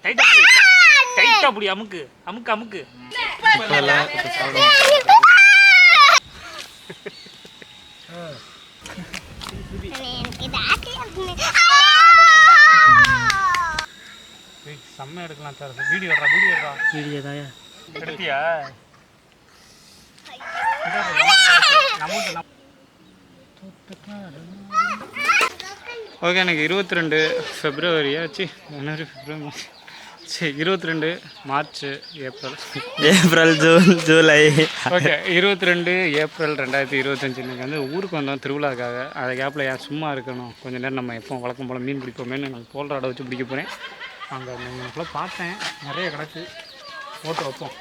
டைட்டா புடி அமுக்கு அமுக்கு அமுக்கு. செம்ம எடுக்கலாம் சார். வீடியோ தான் எடுத்தியா? ஓகே, எனக்கு 22 ஃபெப்ரவரி ஆச்சு. ஜனவரி ஃபெப்ரவரி சரி 22 March April July. Okay, 22 April 2025 இன்றைக்கி வந்து ஊருக்கு வந்தோம் திருவிழாக்காக. அதை கேப்பில் ஏன் சும்மா இருக்கணும், கொஞ்சம் நேரம் நம்ம எப்போ வழக்கம் போல் மீன் பிடிப்போமேன்னு நான் போல்ராடை வச்சு பிடிக்க போகிறேன். அங்கே உங்களுக்குள்ள பார்த்தேன், நிறைய கிடக்கு, போட்டு வைப்போம்.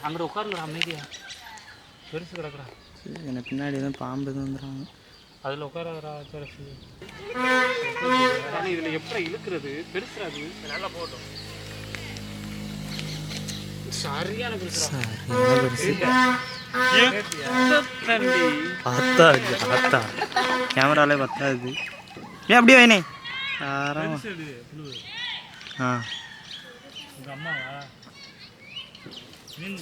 அங்கே உட்கார்ல அமைதியா பெருசு கிடக்குறா. எனக்கு பின்னாடி தான் பாம்பு தான் வந்துடுறாங்க. அதில் உட்காரா பெருசு. இதில் எப்படி இழுக்கிறது பெருசு? அது நல்லா போட்டோம். சரியான பெருசு. பார்த்தா கேமராலே பத்தாது. ஏன் அப்படியே வேணே உங்கள் அம்மாவா மீன்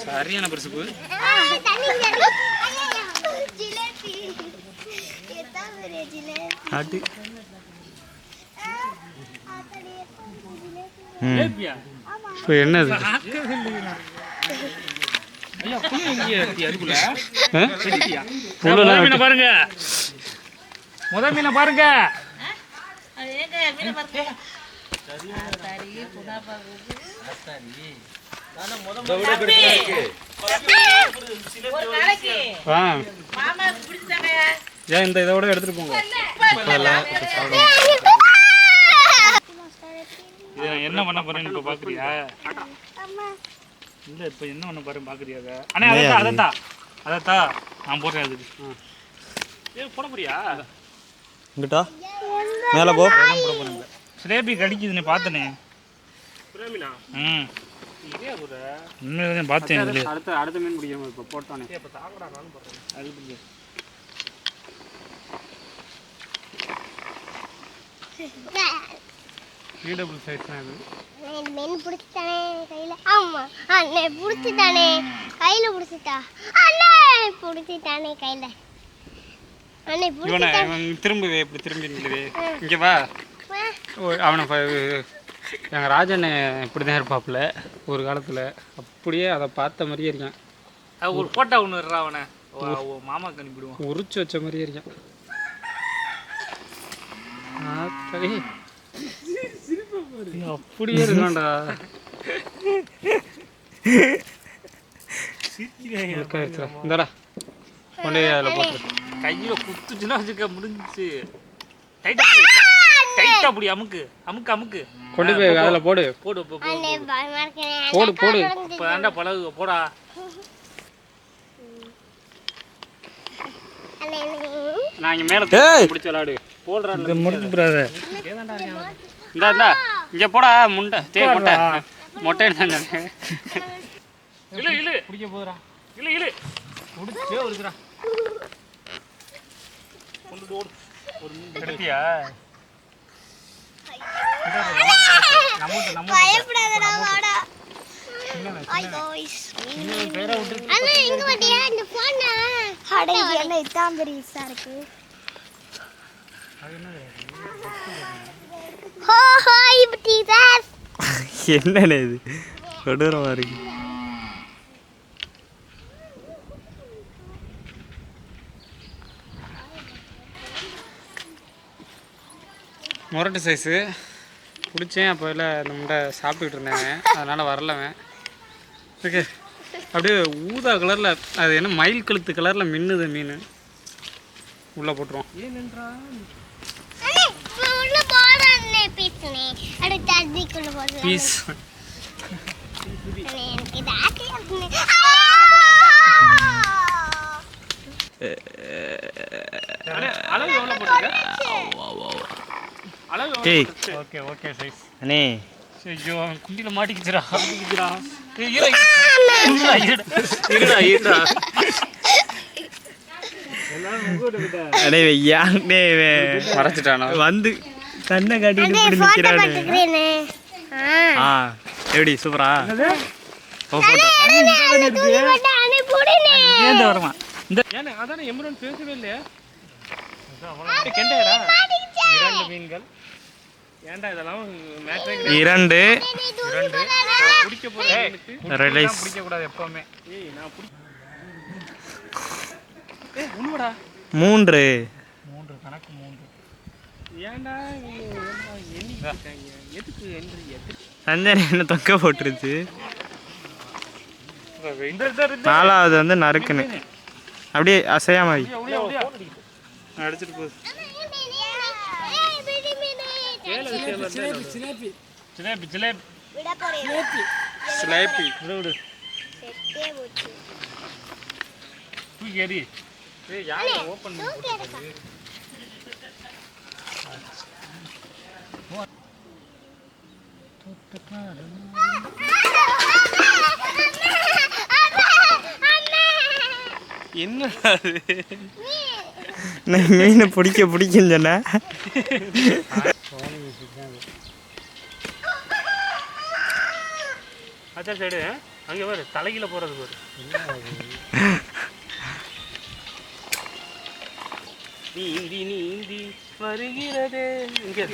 சரியான பெருசுப்பு. இப்போ என்னது? பாருங்க, முதல் மீனை பாருங்க. ஏன் இந்த இதோட எடுத்துட்டு போங்க. இதை என்ன பண்ண போறேன்னு இப்ப பாக்குறியா? இல்ல இப்ப என்ன பண்ண போறேன்னு பாக்குறியா? அண்ணா அதத்தா நான் போடுறேன். அதுக்கு போட போறியா? இங்கிட்டா மேல போ. போட போறேன். சிலேபி கடிக்குதுன்னு பார்த்தனே. உண்மையிலே பார்த்தேன். அடுத்த மீன் பிடிக்காம இப்போ போட்டானே. ஈடபிள் சைஸ் தான் இது. மீன் பிடிச்சிட்டானே கையில. ஆமா அண்ணே பிடிச்சிட்டானே கையில. பிடிச்சிட்டா அண்ணே பிடிச்சிட்டானே கையில. அண்ணே பிடிச்சிட்டானே. திரும்பி இப்படி திரும்பி நில்லுவே. இங்க வா. அவனை எங்கள் ராஜண்ணே இப்படி தான் இருப்பாப்புல ஒரு காலத்தில். அப்படியே அதை பார்த்த மாதிரியே இருக்கான். ஒரு ஃபோட்டோ ஒன்று இருறா. அவனை மாமாக்கு அனுப்பிடுவான். உரிச்சு வச்ச மாதிரியே இருக்கான். அப்படியே இருக்கான்டா. இந்தாடா கொண்டே அதில் போட்டு கையில் குத்துச்சுன்னா வச்சுக்க முடிஞ்சிச்சு. டைட்டா புடி அமுக்கு அமுக்கு அமுக்கு. கொண்டு போய் அதில் போடு போடு போடு போடு. இப்போ தாண்டா பழகு போடா. நான் இங்கே மேலே பிடிச்சி விளாடு போடுறேன். முடிச்சு போடாத. இந்தா இந்தா இங்கே போடா முண்டை மொட்டை மொட்டை. இழு இழு பிடிக்க போதுடா. இழு இழு முடிச்சே வருதுடா. கொண்டு ஓடு. ஒரு மீன் எடுத்தியா? என்ன இது கொடூரமா இருக்கு. முரட்டு சைஸு பிடிச்சேன். அப்போ இல்லை இந்த முண்டை சாப்பிட்டுக்கிட்டு இருந்தாங்க, அதனால் வரலவன். ஓகே, அப்படியே ஊதா கலரில் அது என்ன மயில் கழுத்து கலரில் மின்னுது மீன். உள்ளே போட்டுருவோம். பீஸ் அளவு எவ்வளோ போட்டுருக்க? அளவு ஓகே ஓகே சைஸ் அண்ணே. ஐயோ அவன் குண்டியில் மாட்டிக்கிச்சுடா. வந்து கண்ணை காட்டிட்டு எப்படி சூப்பரா வருமா இந்த அதானே எம்ரன் பேசவே இல்லையா கெண்டையடா 2 மீன்கள் ஏன்டா இதெல்லாம் இரண்டு பிடிக்க போறேன் ரிலைஸ் பிடிக்க கூடாது எப்பவுமே ஏய் நான் ஏய் உண்மைடா 3 கணக்கு 3 ஏன்டா எதுக்கு சஞ்சனை என்ன தொங்க போட்டுருச்சு 4வது வந்து நறுக்குன்னு அப்படியே அசையாம அடிச்சிட்டு போகுது என்ன மீன் பிடிக்கும் சொன்ன அச்சா சைடு அங்கே பாரு தலைகீழ போகிறது பாரு நீந்தி நீந்தி வருகிறது இங்கே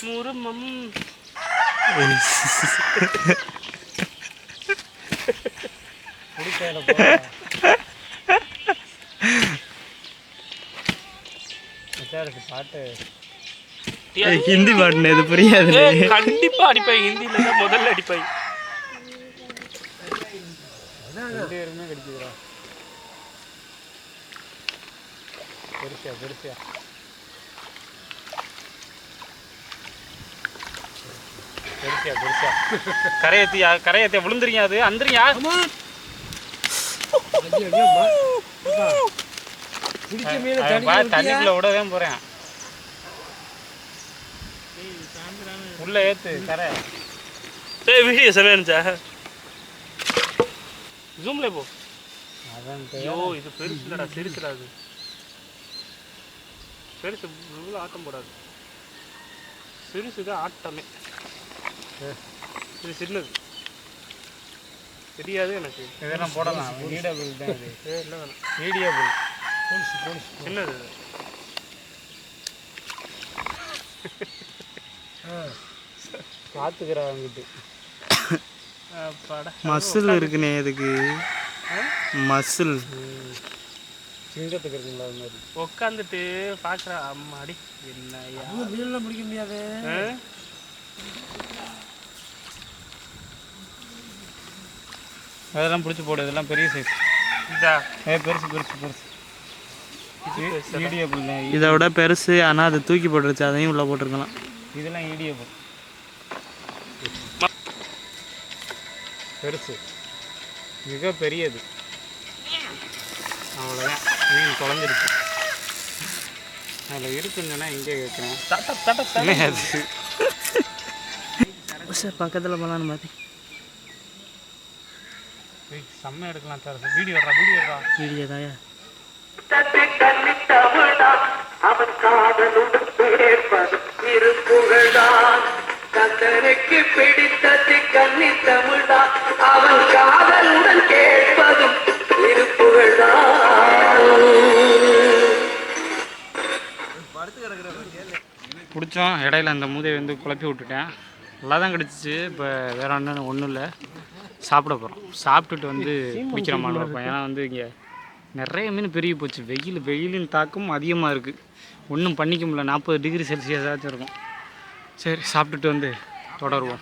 முருமம் பாட்டு ஹிந்தி பாட்டுன்னு இது புரியாது கண்டிப்பா அடிப்பாய் ஹிந்தியில முதல்ல அடிப்பாய் பேருமே கிடைக்குதுடா பெருசா கரையத்தியா விழுந்துறீங்க அது அந்துறியா தண்ணிக்குள்ள விடதான் போறேன் உள்ள ஏத்து கரை வீடியோ செமையா ஜூம்ல போ ஐயோ இது பெருசுலடா சிறுசுடா அது பெருசு இவ்வளோ ஆட்டம் போடாது சிறுசுதான் ஆட்டமே இது சின்னது தெரியாது எனக்கு இதெல்லாம் போடலாம் வீடியோபிள் தான் இது இல்லை வேணாம் வீடியோபிள் சின்னது பார்த்துக்கிறாங்கிட்டு மசில் இருக்குண்ணே இதுக்கு மசில் சிங்கத்துக்கு இருக்குங்களா அது மாதிரி உட்காந்துட்டு பார்க்குறா அம்மாடி என்ன மீன்லாம் பிடிக்க முடியாது அதெல்லாம் பிடிச்சி போடு இதெல்லாம் பெரிய சைஸ் இதா பெருசு ஈடியபிள் இதை விட பெருசு ஆனால் அது தூக்கி போட்டுருச்சு அதையும் உள்ளே போட்டிருக்கலாம் இதெல்லாம் ஈடியபிள் பெருசு மிக பெரியது அவ்வளோதான் மீன் குழஞ்சிருச்சு அதில் இருக்குன்னா எங்கே கேட்குறேன் அது பக்கத்தில் போகலான்னு பார்த்து செம்ம எடுக்கலாம் சார் வீடியோ தாயா அவன் காதலுடன் சேர்ப்பது திருப்புகழ்தான் கந்தனுக்கு பிடித்தது கன்னி தமிழ்தான் அவன் காதலுடன் கேட்பதும் பிடிச்சோம் இடையில அந்த மூதையை வந்து குழப்பி விட்டுட்டேன் நல்லா தான் கிடச்சிச்சு இப்போ வேற ஒன்றும் இல்லை சாப்பிட போகிறோம் சாப்பிட்டுட்டு வந்து பிடிக்கிற மாதிரி இருப்போம் ஏன்னா வந்து இங்கே நிறைய மீன் பெருகி போச்சு வெயிலின் தாக்கம் அதிகமாக இருக்குது ஒன்றும் பண்ணிக்க முடியல 40 டிகிரி செல்சியஸாச்சும் இருக்கும் சரி சாப்பிட்டுட்டு வந்து தொடருவோம்